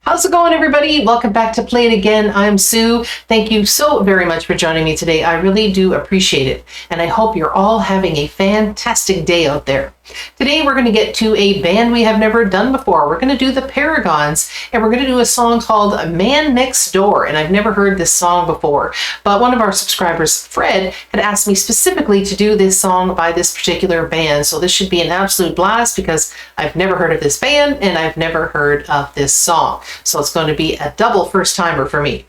How's it going, everybody? Welcome back to Play It Again. I'm Sue. Thank you so very much for joining me today. I really do appreciate it. And I hope you're all having a fantastic day out there. Today, we're going to get to a band we have never done before. We're going to do the Paragons, and we're going to do a song called Man Next Door. And I've never heard this song before, but one of our subscribers, Fred, had asked me specifically to do this song by this particular band. So this should be an absolute blast because I've never heard of this band and I've never heard of this song. So it's going to be a double first timer for me.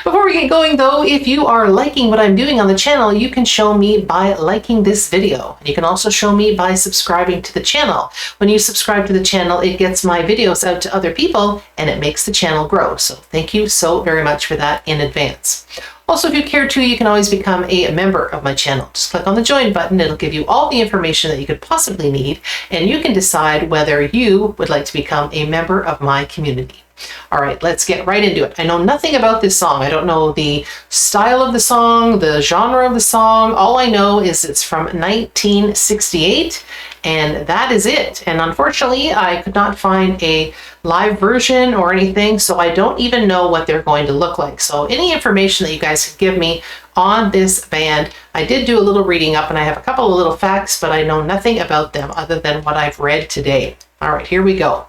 Before we get going though, if you are liking what I'm doing on the channel, you can show me by liking this video. You can also show me by subscribing to the channel. When you subscribe to the channel, it gets my videos out to other people and it makes the channel grow. So thank you so very much for that in advance. Also, if you care to, you can always become a member of my channel. Just click on the join button. It'll give you all the information that you could possibly need, and you can decide whether you would like to become a member of my community. All right, let's get right into it. I know nothing about this song. I don't know the style of the song, the genre of the song. All I know is it's from 1968, and that is it. And unfortunately, I could not find a live version or anything, so I don't even know what they're going to look like. So any information that you guys could give me on this band, I did do a little reading up, and I have a couple of little facts, but I know nothing about them other than what I've read today. All right, here we go.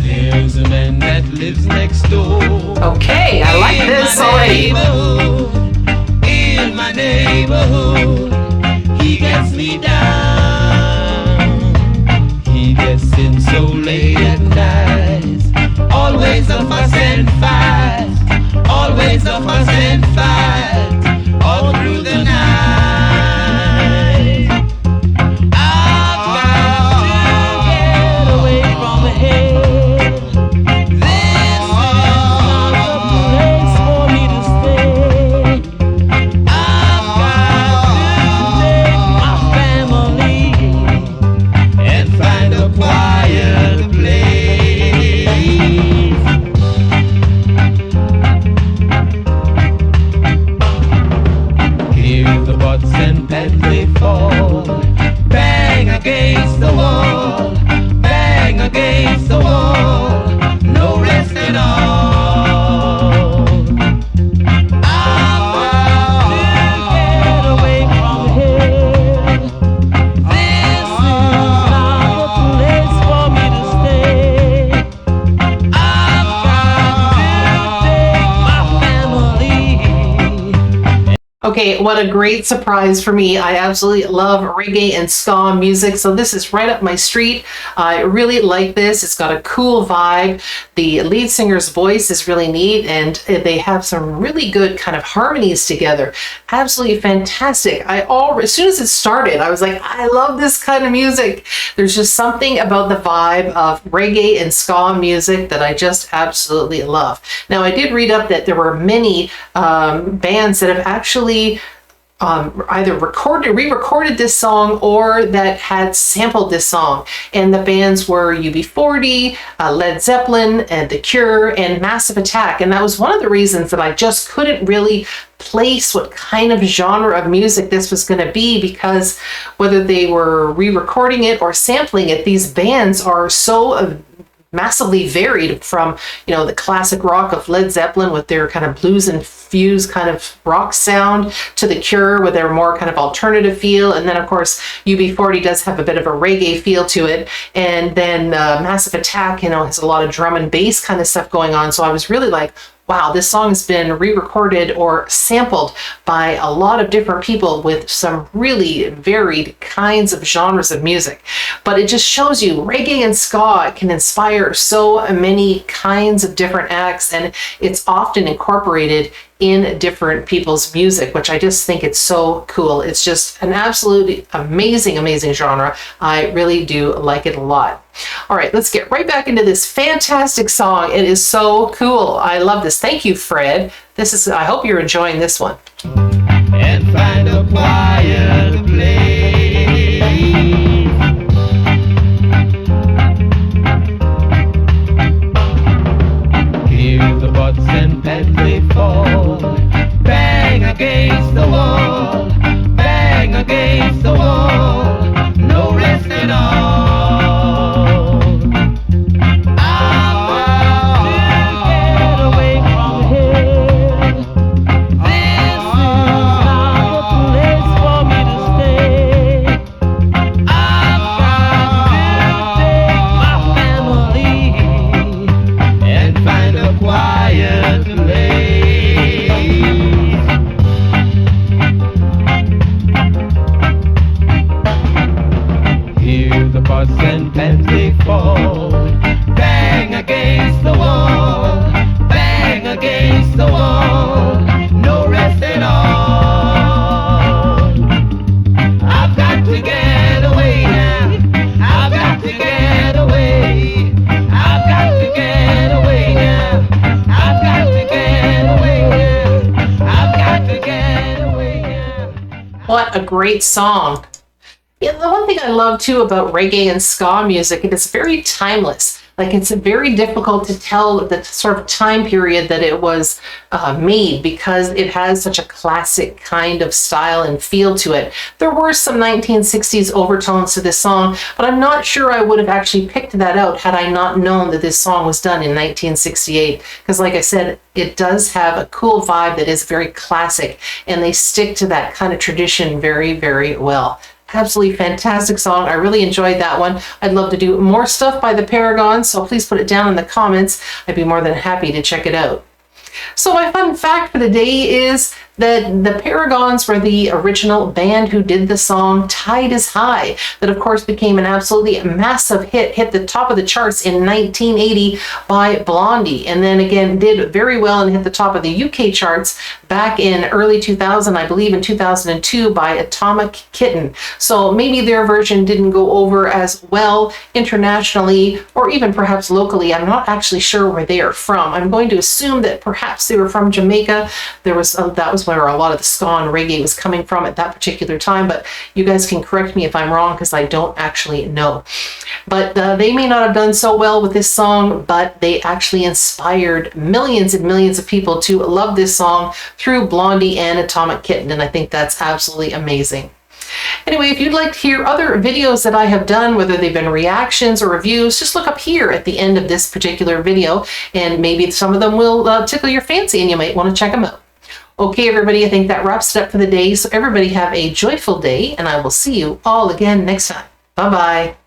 There's a man that lives next door. Okay, I like this already. In my neighborhood, he gets me down. He gets in so late at night. Always a fuss and fight. Always a fuss and fight. All through the night. Okay, what a great surprise for me. I absolutely love reggae and ska music, so this is right up my street. I really like this. It's got a cool vibe. The lead singer's voice is really neat, and they have some really good kind of harmonies together. Absolutely fantastic. As soon as it started, I was like, I love this kind of music. There's just something about the vibe of reggae and ska music that I just absolutely love. Now, I did read up that there were many bands that have actually either re-recorded this song or that had sampled this song, and the bands were UB40, Led Zeppelin, and The Cure, and Massive Attack. And that was one of the reasons that I just couldn't really place what kind of genre of music this was going to be, because whether they were re-recording it or sampling it, these bands are so massively varied from, the classic rock of Led Zeppelin with their kind of blues infused kind of rock sound, to The Cure with their more kind of alternative feel, and then of course UB40 does have a bit of a reggae feel to it, and then Massive Attack, has a lot of drum and bass kind of stuff going on. So I was really like, wow, this song has been re-recorded or sampled by a lot of different people with some really varied kinds of genres of music. But it just shows you reggae and ska can inspire so many kinds of different acts, and it's often incorporated in different people's music, which I just think it's so cool. It's just an absolutely amazing, amazing genre. I really do like it a lot. All right, let's get right back into this fantastic song. It is so cool. I love this. Thank you, Fred. I hope you're enjoying this one. And find a quiet place. Hear the buds and pens they fall. Bang against the wall. Bang against the wall. what a great song. Yeah, the one thing I love too about reggae and ska music, it's very timeless. Like, it's very difficult to tell the sort of time period that it was made, because it has such a classic kind of style and feel to it. There were some 1960s overtones to this song, but I'm not sure I would have actually picked that out had I not known that this song was done in 1968. Because like I said, it does have a cool vibe that is very classic, and they stick to that kind of tradition very, very well. Absolutely fantastic song. I really enjoyed that one. I'd love to do more stuff by the Paragons, so please put it down in the comments. I'd be more than happy to check it out. So my fun fact for the day is that the Paragons were the original band who did the song Tide is High, that of course became an absolutely massive hit the top of the charts in 1980 by Blondie, and then again did very well and hit the top of the UK charts back in early 2000, I believe in 2002, by Atomic Kitten. So maybe their version didn't go over as well internationally, or even perhaps locally. I'm not actually sure where they are from. I'm going to assume that perhaps they were from Jamaica. That was where a lot of the ska and reggae was coming from at that particular time, but you guys can correct me if I'm wrong, because I don't actually know. But they may not have done so well with this song, but they actually inspired millions and millions of people to love this song through Blondie and Atomic Kitten, and I think that's absolutely amazing. Anyway, if you'd like to hear other videos that I have done, whether they've been reactions or reviews, just look up here at the end of this particular video, and maybe some of them will tickle your fancy and you might want to check them out. Okay, everybody, I think that wraps it up for the day. So everybody have a joyful day, and I will see you all again next time. Bye-bye.